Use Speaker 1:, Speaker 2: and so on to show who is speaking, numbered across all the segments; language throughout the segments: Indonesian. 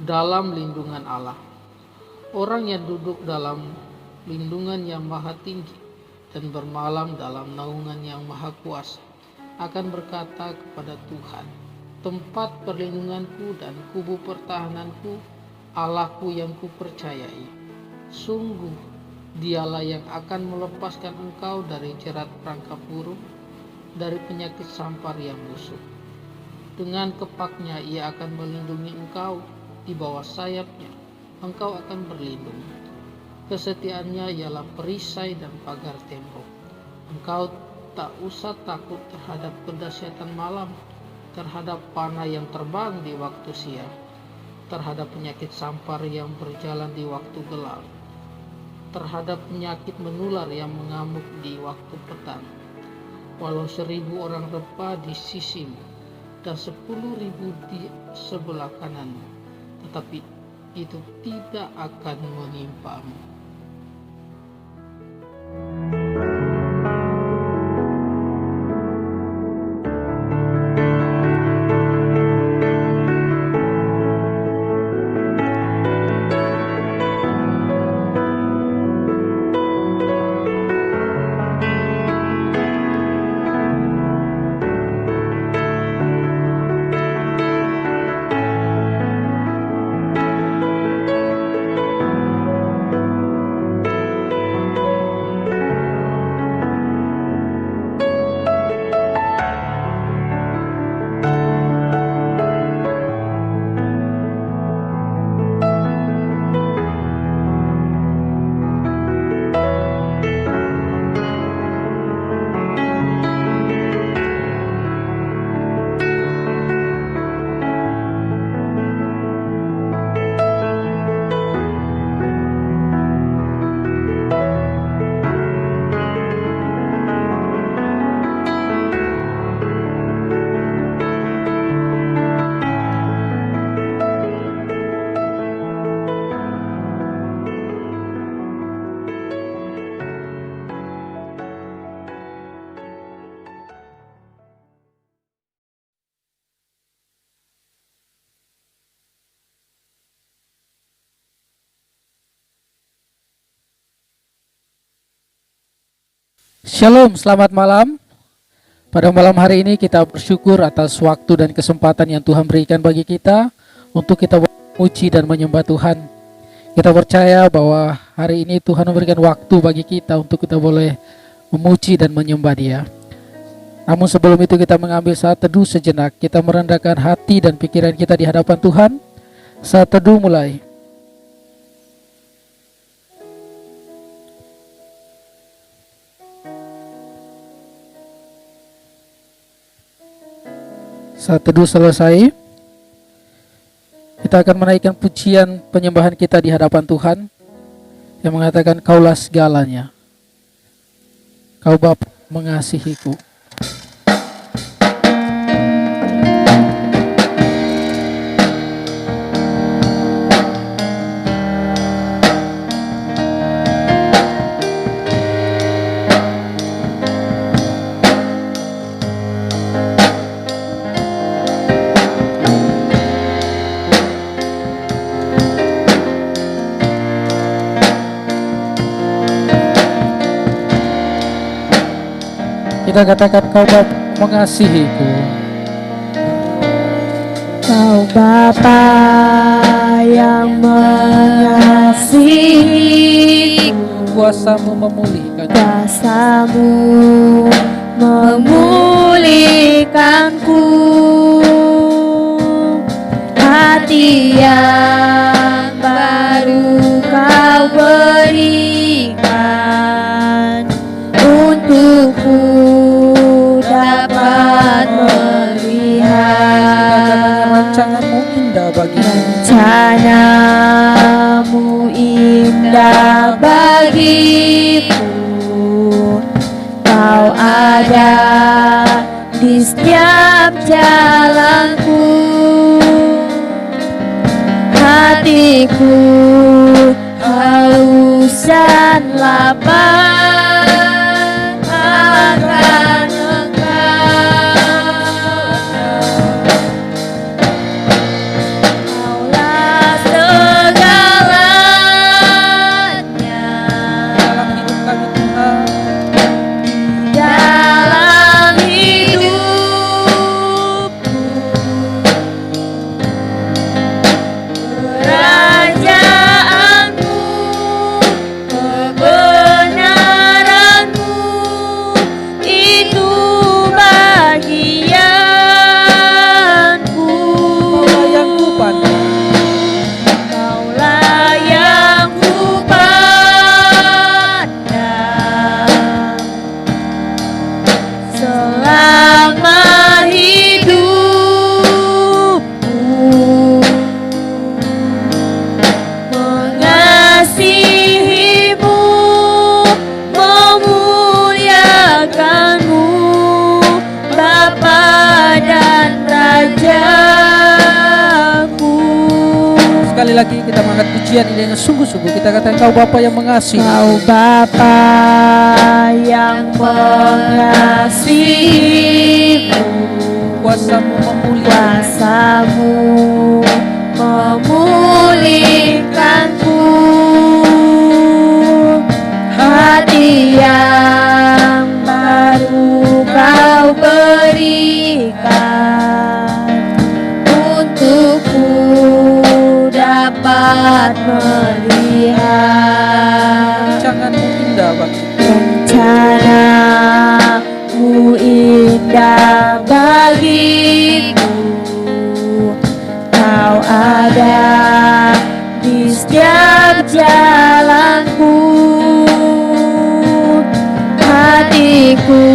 Speaker 1: dalam lindungan Allah. Orang yang duduk dalam lindungan yang maha tinggi dan bermalam dalam naungan yang maha kuasa akan berkata kepada Tuhan, tempat perlindunganku dan kubu pertahananku, Allahku yang kupercayai. Sungguh, dialah yang akan melepaskan engkau dari jerat perangkap burung, dari penyakit sampar yang busuk. Dengan kepaknya ia akan melindungi engkau, di bawah sayapnya engkau akan berlindung. Kesetiaannya ialah perisai dan pagar tembok. Engkau tak usah takut terhadap kedahsyatan malam, terhadap panah yang terbang di waktu siang, terhadap penyakit sampar yang berjalan di waktu gelap, terhadap penyakit menular yang mengamuk di waktu petang. Walau 1.000 orang reba di sisimu dan 10.000 di sebelah kananmu, tetapi itu tidak akan menimpamu.
Speaker 2: Shalom, selamat malam. Pada malam hari ini kita bersyukur atas waktu dan kesempatan yang Tuhan berikan bagi kita untuk kita memuji dan menyembah Tuhan. Kita percaya bahwa hari ini Tuhan memberikan waktu bagi kita untuk kita boleh memuji dan menyembah Dia. Namun sebelum itu kita mengambil saat teduh sejenak, kita merendahkan hati dan pikiran kita di hadapan Tuhan. Saat teduh mulai. Saat teduh selesai, kita akan menaikkan pujian penyembahan kita di hadapan Tuhan yang mengatakan, Kaulah segalanya, Kau Bapa mengasihiku. Kita katakan, Kau Bapa mengasihiku.
Speaker 3: Kau Bapa yang mengasihi,
Speaker 2: Kuasamu memulihkan,
Speaker 3: kuasamu memulihkanku. Hati yang baru Kau berikan untukku dapat melihat
Speaker 2: rancanganmu indah bagiku.
Speaker 3: rencanamu indah bagiku. Kau ada di setiap jalanku. Hatiku haus dan lapar akan Engkau. Kaulah
Speaker 2: sekali lagi kita mengangkat pujian ini dengan sungguh-sungguh. Kita katakan Kau Bapa yang mengasihi.
Speaker 3: Kau Bapa yang mengasihiku,
Speaker 2: Kuasamu memulihkan,
Speaker 3: kuasamu memulihkanku, hati yang baru Kau berikan, untukku dapat melihat
Speaker 2: rancanganmu indah bagiku.
Speaker 3: rencanamu indah bagiku. Kau ada di setiap jalanku, hatiku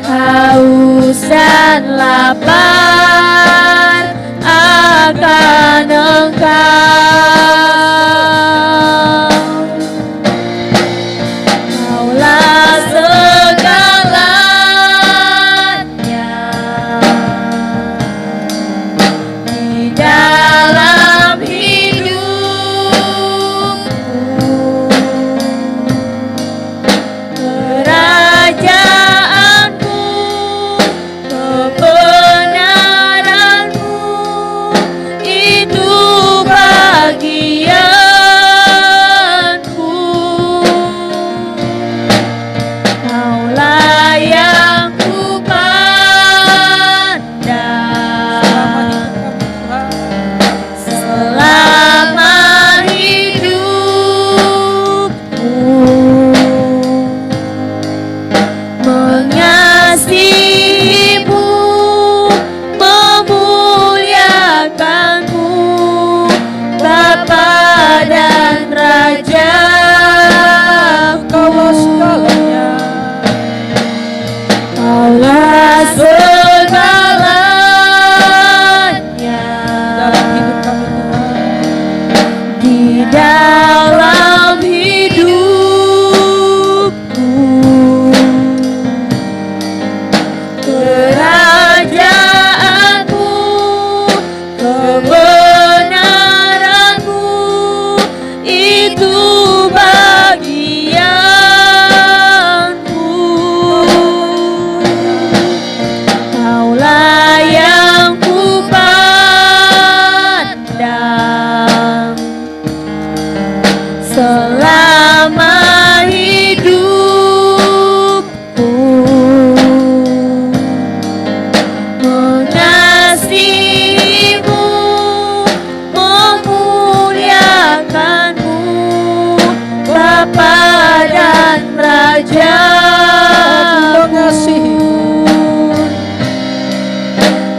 Speaker 3: haus dan lapar akan Engkau. Kaulah segalanya di dalam hidupku. Kerajaanmu, kebenaranmu, itu bagianku. Kaulah yang ku pandang selama hidupku, mengasihimu, memuliakanmu, Bapa dan Rajaku.
Speaker 2: Kaulah segalanya.
Speaker 3: Kaulah segalanya
Speaker 2: Dalam hidup kami Tuhan.
Speaker 3: di dalam hidupku. Kerajaanmu, kebenaranmu, itu bagianku. Kaulah yang ku pandang selama hidupku, mengasihimu, memuliakanmu, Bapa dan Rajaku.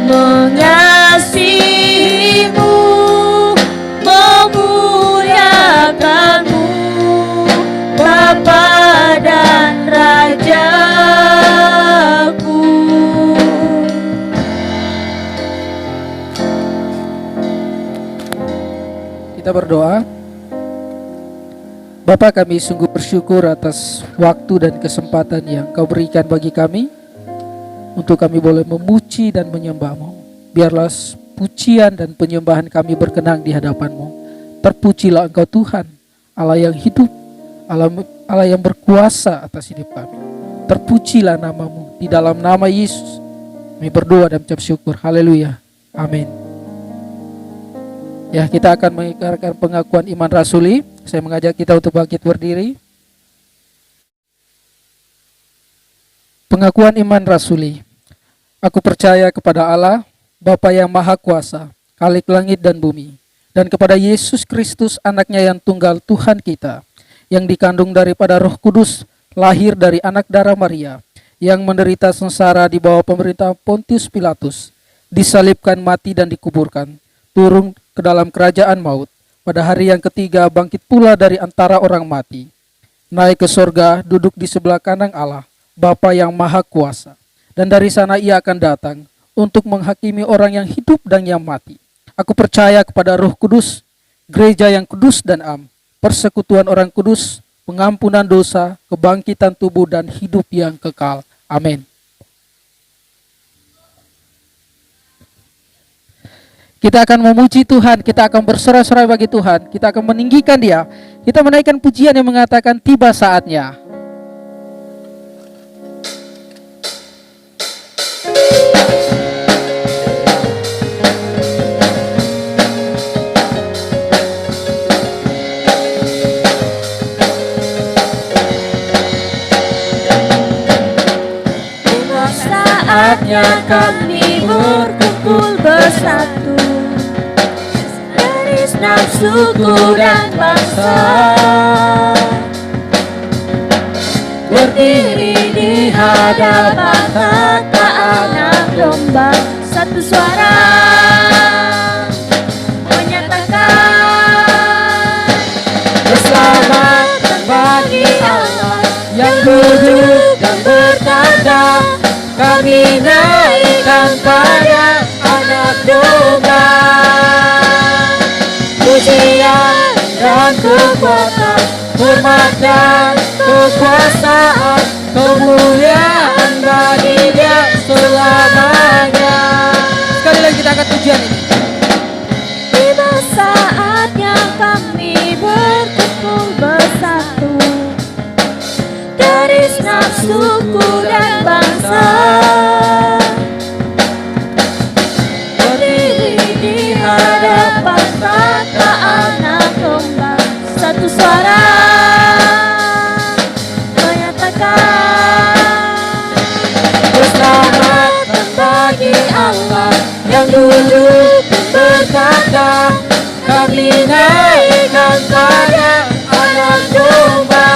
Speaker 3: Mengasihimu, memuliakanmu, Bapa dan Rajaku.
Speaker 2: Kita berdoa. Bapa, kami sungguh bersyukur atas waktu dan kesempatan yang Kau berikan bagi kami untuk kami boleh memuji dan menyembah-Mu. Biarlah pujian dan penyembahan kami berkenan di hadapan-Mu. Terpujilah Engkau Tuhan, Allah yang hidup, Allah yang berkuasa atas hidup kami. Terpujilah nama-Mu. Di dalam nama Yesus kami berdoa dan mengucap syukur. Haleluya. Amin. Ya, kita akan mengikrarkan pengakuan iman rasuli. Saya mengajak kita untuk bangkit berdiri. Pengakuan iman rasuli. Aku percaya kepada Allah, Bapa yang Maha Kuasa, Khalik langit dan bumi, dan kepada Yesus Kristus, anaknya yang tunggal Tuhan kita, yang dikandung daripada Roh Kudus, lahir dari anak darah Maria, yang menderita sengsara di bawah pemerintahan Pontius Pilatus, disalibkan, mati dan dikuburkan, turun ke dalam kerajaan maut, pada hari yang ketiga bangkit pula dari antara orang mati, naik ke sorga, duduk di sebelah kanan Allah, Bapa yang Maha Kuasa, dan dari sana Ia akan datang untuk menghakimi orang yang hidup dan yang mati. Aku percaya kepada Roh Kudus, gereja yang kudus dan am, persekutuan orang kudus, pengampunan dosa, kebangkitan tubuh dan hidup yang kekal. Amin. Kita akan memuji Tuhan, kita akan bersorak-sorai bagi Tuhan, kita akan meninggikan Dia. Kita menaikkan pujian yang mengatakan tiba saatnya.
Speaker 3: Tiba saatnya kami berkumpul bersatu, enam suku dan bangsa berdiri di hadapan tata anak domba, satu suara menyatakan keselamatan bagi Allah yang duduk dan bertanda. Kami naikkan pada anak domba pujian dan kekuatan, hormat dan kekuasaan, kemuliaan bagi Dia selamanya.
Speaker 2: Sekali lagi kita angkat pujian ini.
Speaker 3: Tiba saatnya kami berkumpul bersatu dari enam suku dan bangsa, berdiri di hadapan tata anak domba, satu suara menyatakan keselamatan bagi Allah yang duduk bertata. Kami naikkan pada anak domba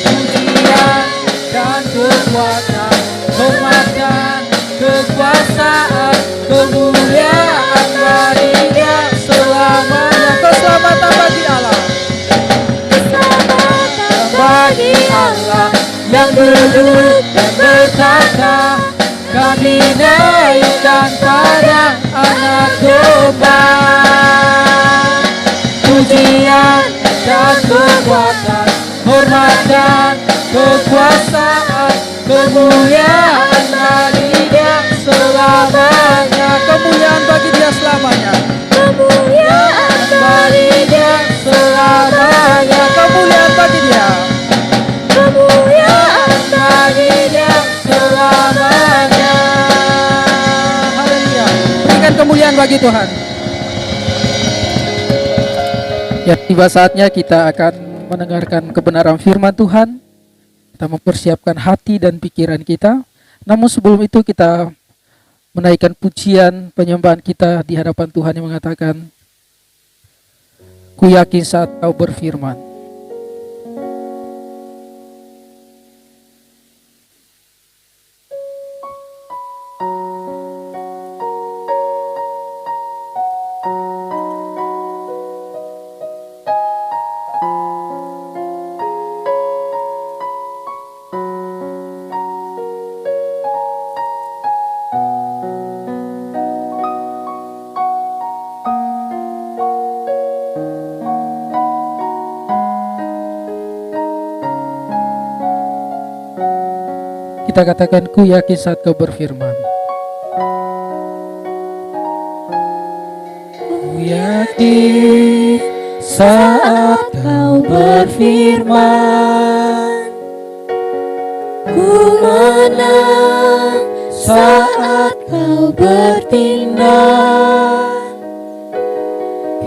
Speaker 3: pujian dan kekuatan, hormat dan kekuasaan, kemuliaan bagi Dia selamanya.
Speaker 2: Keselamatan bagi Allah,
Speaker 3: Keselamatan bagi Allah yang duduk dan bertata. Kami naikkan pada anak domba pujian dan kekuatan, hormat dan kekuasaan, kemuliaan bagi Dia selamanya.
Speaker 2: kemuliaan bagi Dia selamanya.
Speaker 3: Kemuliaan bagi Dia selamanya.
Speaker 2: Kemuliaan bagi Dia.
Speaker 3: Kemuliaan bagi Dia selamanya.
Speaker 2: Haleluya. Berikan kemuliaan bagi Tuhan. Ya, tiba saatnya kita akan mendengarkan kebenaran firman Tuhan. Kita mempersiapkan hati dan pikiran kita. Namun sebelum itu kita menaikkan pujian penyembahan kita di hadapan Tuhan yang mengatakan, ku yakin saat Kau berfirman. Kita katakan, ku yakin saat Kau berfirman. Ku yakin saat Kau berfirman.
Speaker 3: Ku menang saat Kau bertindak.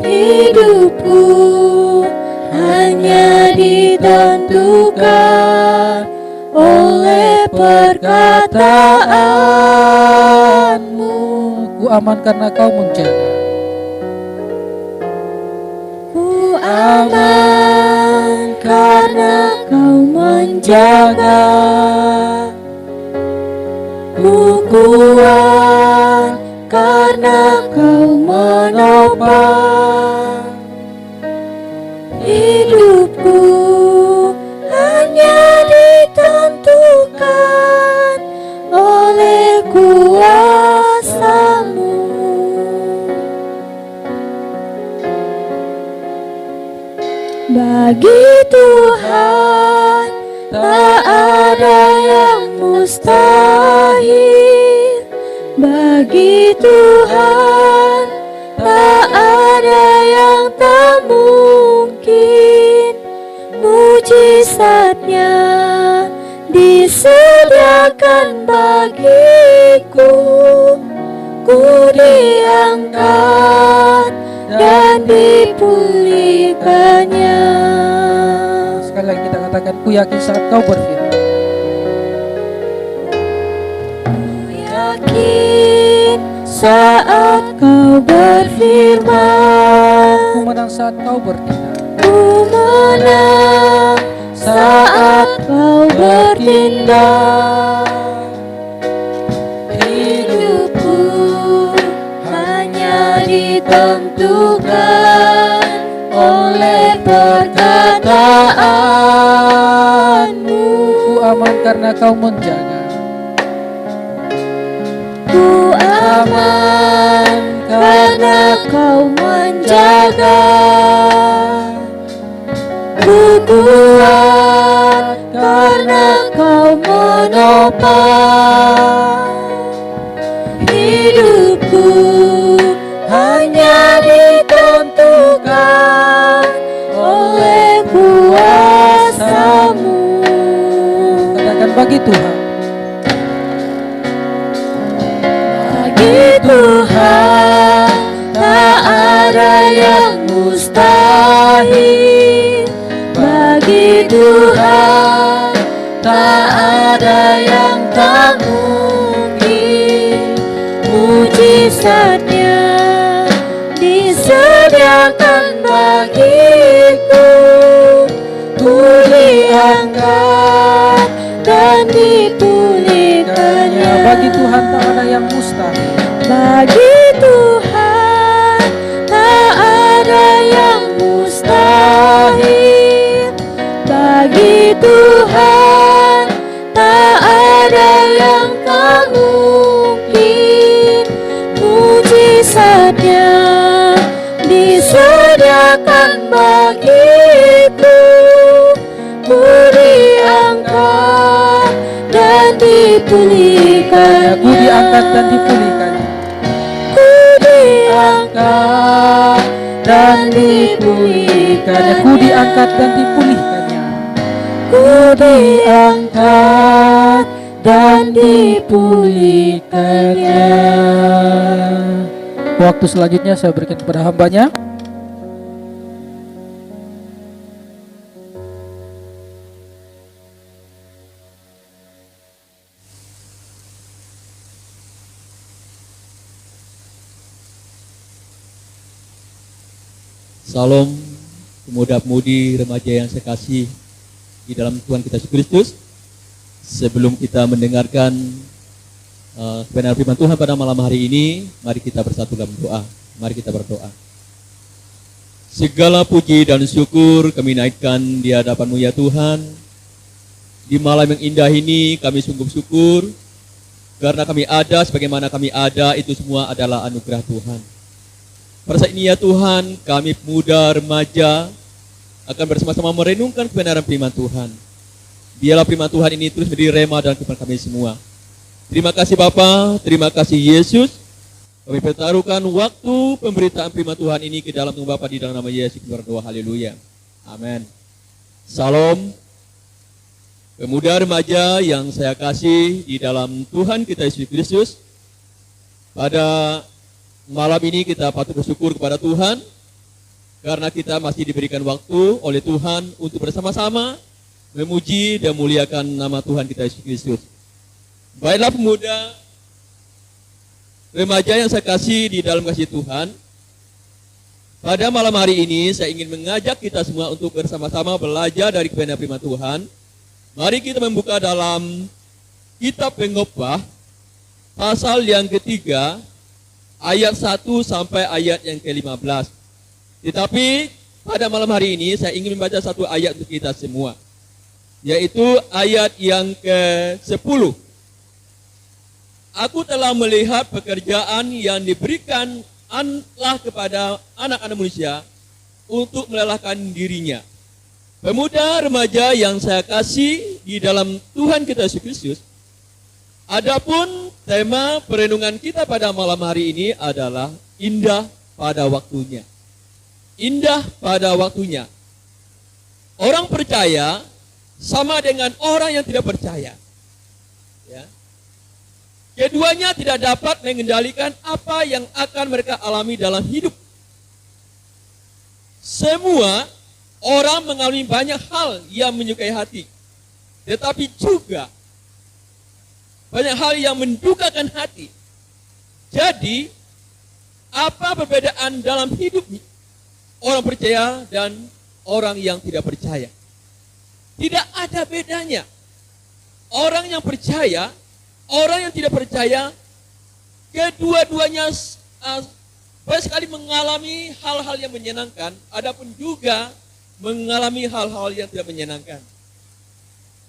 Speaker 3: Hidupku hanya ditentukan oleh perkataanmu.
Speaker 2: Ku aman karena Kau menjaga.
Speaker 3: Ku aman karena Kau menjaga. Ku kuat karena Kau menopang. Hidupku hanya ditentukan oleh kuasa-Mu. Bagi Tuhan tak ada yang mustahil. Bagi Tuhan tak ada yang tak mungkin. Mujizatnya disediakan bagiku. Ku diangkat dan dipulihkannya.
Speaker 2: Sekali lagi kita katakan, ku yakin saat kau berfirman.
Speaker 3: Ku yakin saat kau berfirman.
Speaker 2: Ku menang saat kau bertindak.
Speaker 3: Ku menang saat kau bertindak. Hidupku hanya ditentukan oleh perkataanmu.
Speaker 2: Ku aman karena kau menjaga.
Speaker 3: Ku aman karena kau menjaga. Ku kuat karena kau menopang. Hidupku hanya ditentukan oleh kuasa-Mu.
Speaker 2: Katakan, bagi Tuhan
Speaker 3: Bagi Tuhan tak ada yang mustahil. Bagi Tuhan tak ada yang tak mungkin. Mujizatnya disediakan bagiku. Ku diangkat dan dipulihkannya.
Speaker 2: bagi Tuhan tak ada yang mustahil.
Speaker 3: Bagi Tuhan tak ada yang mustahil. Bagi Tuhan tak ada yang tak mungkin. Mujizatnya disediakan bagiku. Ku diangkat dan dipulihkannya.
Speaker 2: Ku diangkat dan dipulihkannya.
Speaker 3: Ku diangkat dan dipulihkannya.
Speaker 2: Ku diangkat dan dipulihkannya.
Speaker 3: Ku diangkat dan dipulihkannya.
Speaker 2: Waktu selanjutnya saya berikan kepada hambanya.
Speaker 4: Salam pemuda-pemudi remaja yang saya kasih di dalam Tuhan kita Yesus Kristus. Sebelum kita mendengarkan kebenaran firman Tuhan pada malam hari ini, mari kita bersatu dalam doa. Mari kita berdoa. Segala puji dan syukur kami naikkan di hadapan-Mu ya Tuhan. Di malam yang indah ini kami sungguh syukur karena kami ada sebagaimana kami ada, itu semua adalah anugerah Tuhan. Pada saat ini ya Tuhan, kami pemuda remaja akan bersama-sama merenungkan kebenaran firman Tuhan. Biarlah firman Tuhan ini terus menjadi rema dalam kehidupan kami semua. Terima kasih Bapa, terima kasih Yesus. Kami pertaruhkan waktu pemberitaan firman Tuhan ini ke dalam Tuhan Bapa di dalam nama Yesus. Kita berdoa, haleluya. Amin. Salam pemuda remaja yang saya kasih di dalam Tuhan kita Yesus Kristus. Pada malam ini kita patut bersyukur kepada Tuhan karena kita masih diberikan waktu oleh Tuhan untuk bersama-sama memuji dan muliakan nama Tuhan kita Yesus Kristus. Baiklah pemuda remaja yang saya kasih di dalam kasih Tuhan, pada malam hari ini saya ingin mengajak kita semua untuk bersama-sama belajar dari kebenaran firman Tuhan. Mari kita membuka dalam kitab Pengkhotbah pasal yang ketiga, ayat 1 sampai ayat yang ke-15. Tetapi pada malam hari ini saya ingin membaca satu ayat untuk kita semua, yaitu ayat yang ke-10. Aku telah melihat pekerjaan yang diberikan Allah kepada anak-anak manusia untuk melelahkan dirinya. Pemuda remaja yang saya kasih di dalam Tuhan kita Yesus Kristus, Adapun tema perenungan kita pada malam hari ini adalah indah pada waktunya. Indah pada waktunya. Orang percaya sama dengan orang yang tidak percaya. Ya. Keduanya tidak dapat mengendalikan apa yang akan mereka alami dalam hidup. Semua orang mengalami banyak hal yang menyukai hati, tetapi juga banyak hal yang mendukakan hati. Jadi, apa perbedaan dalam hidup orang percaya dan orang yang tidak percaya? Tidak ada bedanya. Orang yang percaya, orang yang tidak percaya, kedua-duanya banyak sekali mengalami hal-hal yang menyenangkan, adapun juga mengalami hal-hal yang tidak menyenangkan.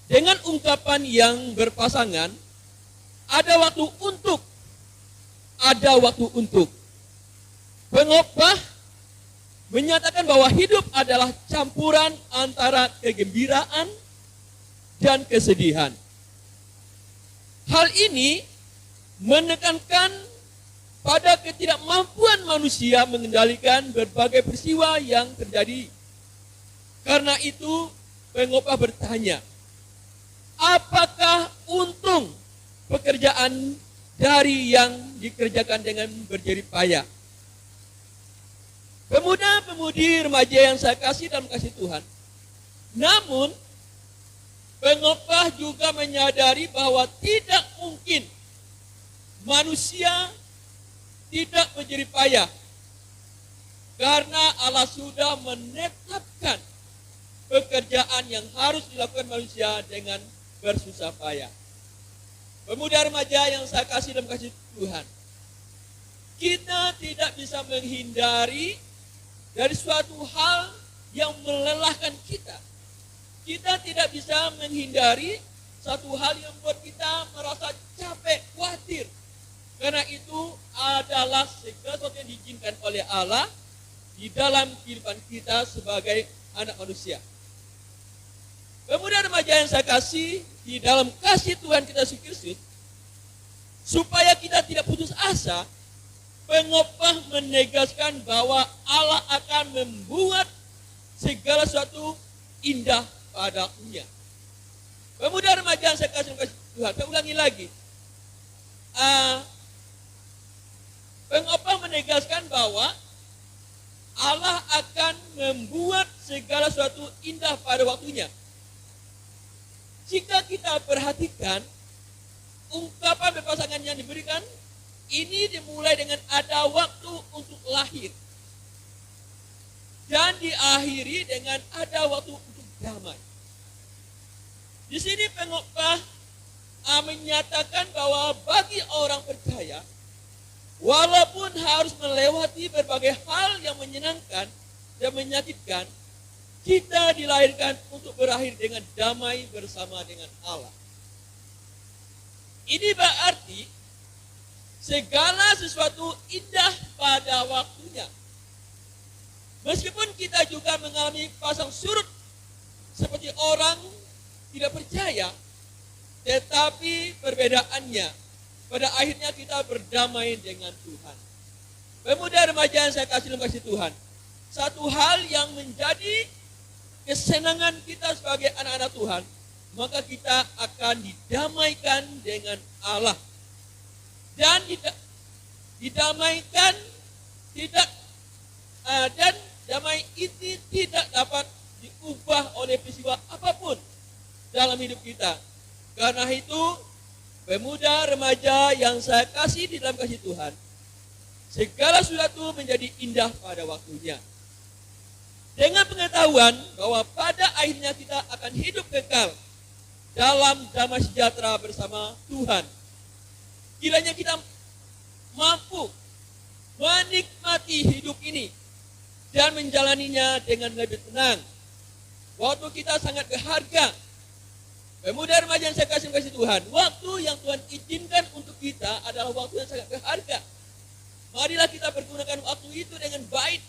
Speaker 4: Dengan ungkapan yang berpasangan, ada waktu untuk, ada waktu untuk. Pengkhotbah menyatakan bahwa hidup adalah campuran antara kegembiraan dan kesedihan. Hal ini menekankan pada ketidakmampuan manusia mengendalikan berbagai peristiwa yang terjadi. Karena itu, pengkhotbah bertanya, apakah untung pekerjaan dari yang dikerjakan dengan berjerih payah? Pemuda-pemudi remaja yang saya kasih dalam kasih Tuhan. Namun, pengkhotbah juga menyadari bahwa tidak mungkin manusia tidak berjerih payah. Karena Allah sudah menetapkan pekerjaan yang harus dilakukan manusia dengan bersusah payah. Pemuda remaja yang saya kasih dalam kasih Tuhan, kita tidak bisa menghindari dari suatu hal yang melelahkan kita. Kita tidak bisa menghindari satu hal yang membuat kita merasa capek, khawatir. Karena itu adalah segala sesuatu yang diizinkan oleh Allah di dalam kehidupan kita sebagai anak manusia. Pemuda remaja yang saya kasih, di dalam kasih Tuhan kita Yesus Kristus, supaya kita tidak putus asa, pengkhotbah menegaskan bahwa Allah akan membuat segala sesuatu indah pada waktunya. Pemuda remaja yang saya kasih Tuhan, saya ulangi lagi. Pengkhotbah menegaskan bahwa Allah akan membuat segala sesuatu indah pada waktunya. Jika kita perhatikan ungkapan berpasangan yang diberikan, ini dimulai dengan ada waktu untuk lahir dan diakhiri dengan ada waktu untuk damai. Di sini pengkhotbah menyatakan bahwa bagi orang percaya, walaupun harus melewati berbagai hal yang menyenangkan dan menyakitkan, kita dilahirkan untuk berakhir dengan damai bersama dengan Allah. Ini berarti segala sesuatu indah pada waktunya. Meskipun kita juga mengalami pasang surut seperti orang tidak percaya, tetapi perbedaannya pada akhirnya kita berdamai dengan Tuhan. Pemuda remaja yang saya kasih Tuhan, satu hal yang menjadi kesenangan kita sebagai anak-anak Tuhan, maka kita akan didamaikan dengan Allah. Dan didamaikan tidak dan damai itu tidak dapat diubah oleh peristiwa apapun dalam hidup kita. Karena itu, pemuda remaja yang saya kasih di dalam kasih Tuhan, segala sesuatu menjadi indah pada waktunya. Dengan pengetahuan bahwa pada akhirnya kita akan hidup kekal dalam damai sejahtera bersama Tuhan. Kiranya kita mampu menikmati hidup ini dan menjalaninya dengan lebih tenang. Waktu kita sangat berharga. Pemuda remaja yang saya kasih Tuhan, waktu yang Tuhan izinkan untuk kita adalah waktu yang sangat berharga. Marilah kita pergunakan waktu itu dengan baik.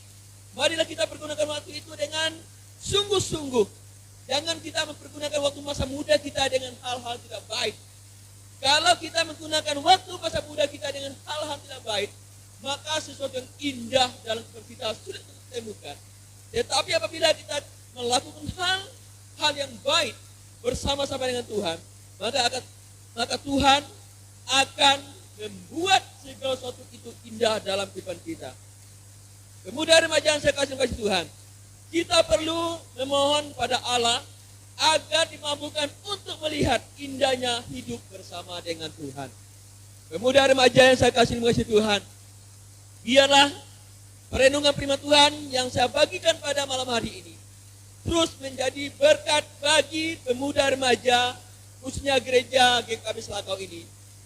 Speaker 4: Marilah kita pergunakan waktu itu dengan sungguh-sungguh. Jangan kita mempergunakan waktu masa muda kita dengan hal-hal tidak baik. Kalau kita menggunakan waktu masa muda kita dengan hal-hal tidak baik, maka sesuatu yang indah dalam kehidupan kita sulit untuk ditemukan. Tetapi apabila kita melakukan hal yang baik bersama-sama dengan Tuhan, maka Tuhan akan membuat segala sesuatu itu indah dalam kehidupan kita. Pemuda remaja yang saya kasih Tuhan, kita perlu memohon pada Allah agar dimampukan untuk melihat indahnya hidup bersama dengan Tuhan. Pemuda remaja yang saya kasih Tuhan, biarlah perenungan firman Tuhan yang saya bagikan pada malam hari ini terus menjadi berkat bagi pemuda remaja, khususnya gereja GKB Selakau ini.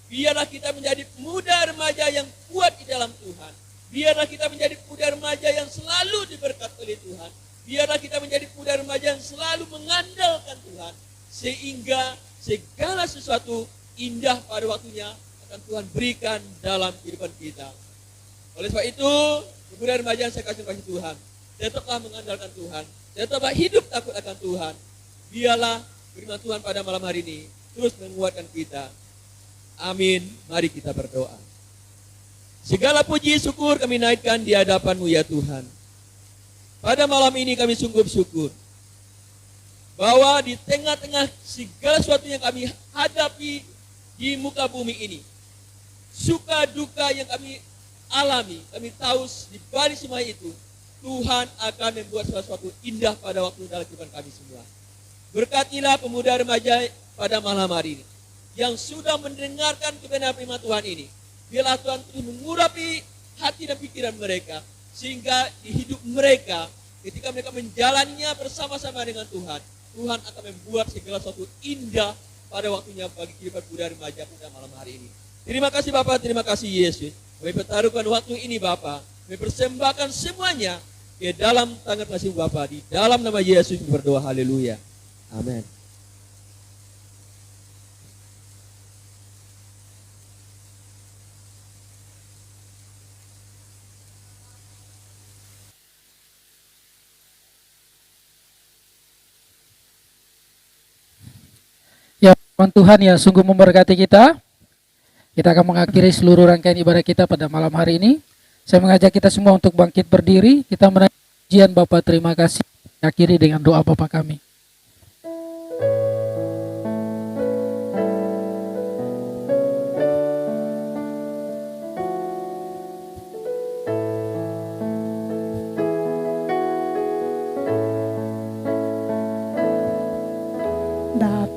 Speaker 4: Biarlah kita menjadi pemuda remaja yang kuat di dalam Tuhan. Biarlah kita menjadi pemuda remaja yang selalu diberkati oleh Tuhan. Biarlah kita menjadi pemuda remaja yang selalu mengandalkan Tuhan, sehingga segala sesuatu indah pada waktunya akan Tuhan berikan dalam kehidupan kita. Oleh sebab itu, pemuda remaja yang saya kasih Tuhan, tetaplah mengandalkan Tuhan, tetaplah hidup takut akan Tuhan. Biarlah firman Tuhan pada malam hari ini terus menguatkan kita. Amin. Mari kita berdoa. Segala puji syukur kami naikkan di hadapan-Mu ya Tuhan. Pada malam ini kami sungguh bersyukur bahwa di tengah-tengah segala sesuatu yang kami hadapi di muka bumi ini, suka duka yang kami alami, kami tahu di balik semua itu, Tuhan akan membuat sesuatu indah pada waktu dalam kehidupan kami semua. Berkatilah pemuda remaja pada malam hari ini yang sudah mendengarkan kebenaran firman Tuhan ini. Biarlah Tuhan terus mengurapi hati dan pikiran mereka, sehingga di hidup mereka ketika mereka menjalaninya bersama-sama dengan Tuhan, Tuhan akan membuat segala sesuatu indah pada waktunya bagi kehidupan pemuda remaja pada malam hari ini. Terima kasih Bapak, terima kasih Yesus. Kami pertaruhkan waktu ini Bapak, kami persembahkan semuanya ke dalam tangan kasih Bapa, di dalam nama Yesus berdoa, haleluya. Amin.
Speaker 2: Ya, Tuhan yang sungguh memberkati kita. Kita akan mengakhiri seluruh rangkaian ibadah kita pada malam hari ini. Saya mengajak kita semua untuk bangkit berdiri. Kita menaikkan pujian Bapa, terima kasih. Akhiri dengan doa Bapa kami.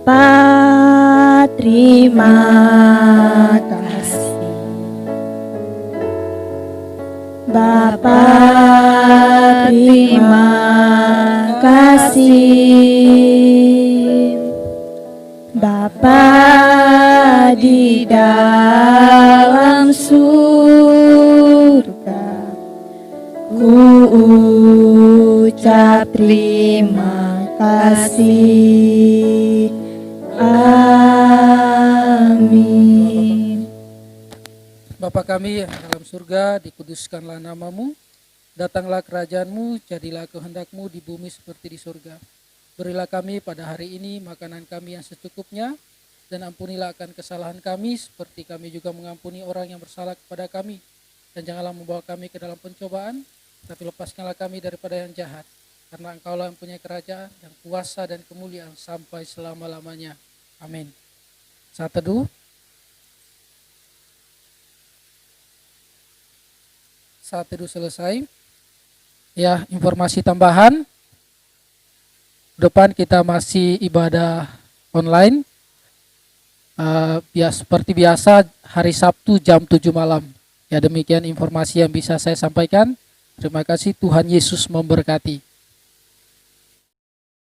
Speaker 3: Bapa, terima kasih. Bapa, terima kasih. Bapa di dalam surga, ku ucap terima kasih. Amin.
Speaker 2: Bapa kami yang dalam surga, dikuduskanlah namamu, datanglah kerajaanmu, jadilah kehendakmu di bumi seperti di surga. Berilah kami pada hari ini makanan kami yang secukupnya, dan ampunilah akan kesalahan kami, seperti kami juga mengampuni orang yang bersalah kepada kami. Dan janganlah membawa kami ke dalam pencobaan, tapi lepaskanlah kami daripada yang jahat. Karena Engkaulah yang punya kerajaan, yang kuasa dan kemuliaan sampai selama-lamanya. Amin. Saat teduh. Saat teduh selesai. Ya, informasi tambahan. Depan kita masih ibadah online. Seperti biasa hari Sabtu jam 7 malam. Ya, demikian informasi yang bisa saya sampaikan. Terima kasih, Tuhan Yesus memberkati.